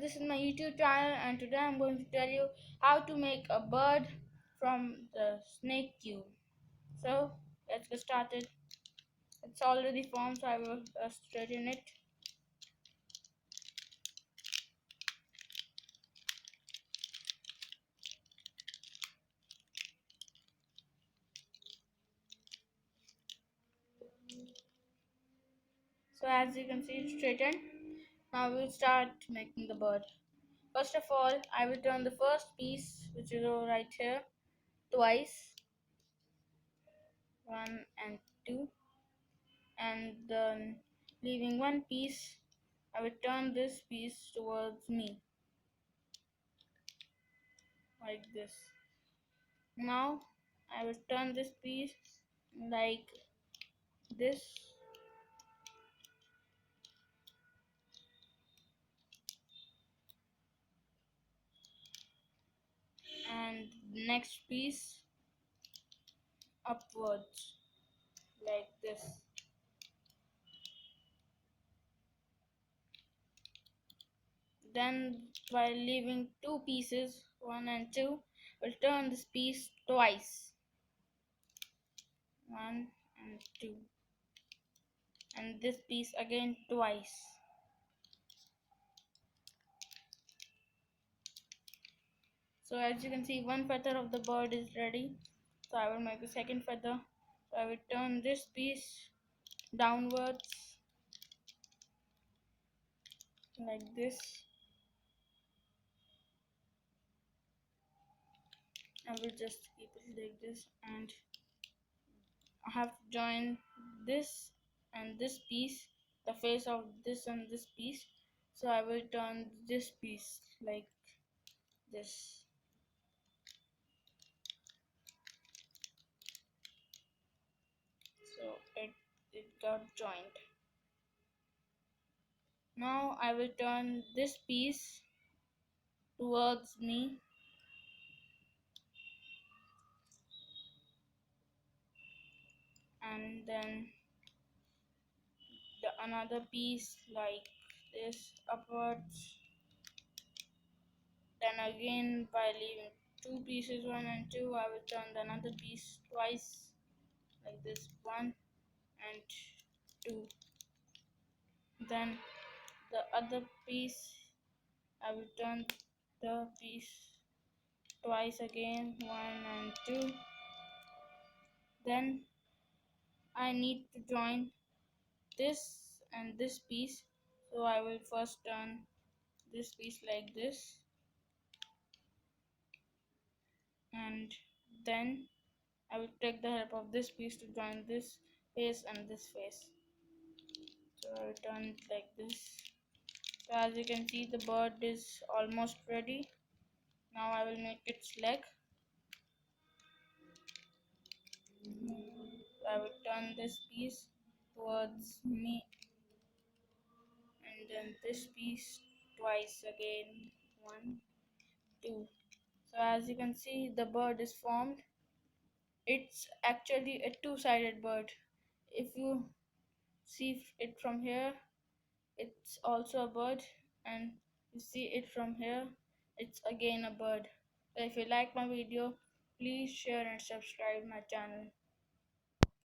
this is my YouTube channel, and today I'm going to tell you how to make a bird from the snake cube. So let's get started. It's already formed, so I will straighten it. So as you can see, it's straightened. Now we'll start making the bird. First of all, I will turn the first piece, which is over right here, twice, 1 and 2, and then leaving one piece, I will turn this piece towards me, like this. Now I will turn this piece like this, and next piece upwards, like this. Then while leaving two pieces, 1 and 2, we'll turn this piece twice, 1 and 2, and this piece again twice. So as you can see, one feather of the bird is ready. So I will make a second feather. So I will turn this piece downwards, like this. I will just keep it like this, and I have to join this and this piece, the face of this and this piece. So I will turn this piece like this. So it got joined. Now I will turn this piece towards me, and then another piece like this upwards. Then again, by leaving two pieces, 1 and 2, I will turn another piece twice, like this, 1 and 2. Then the other piece, I will turn the piece twice again, 1 and 2. Then I need to join this and this piece, so I will first turn this piece like this, and then I will take the help of this piece to join this face and this face. So I will turn it like this. So as you can see, the bird is almost ready. Now I will make its leg. I will turn this piece towards me, and then this piece twice again, 1, 2. So as you can see, the bird is formed. It's actually a two-sided bird. If you see it from here, it's also a bird, and you see it from here, it's again a bird. So if you like my video, please share and subscribe my channel.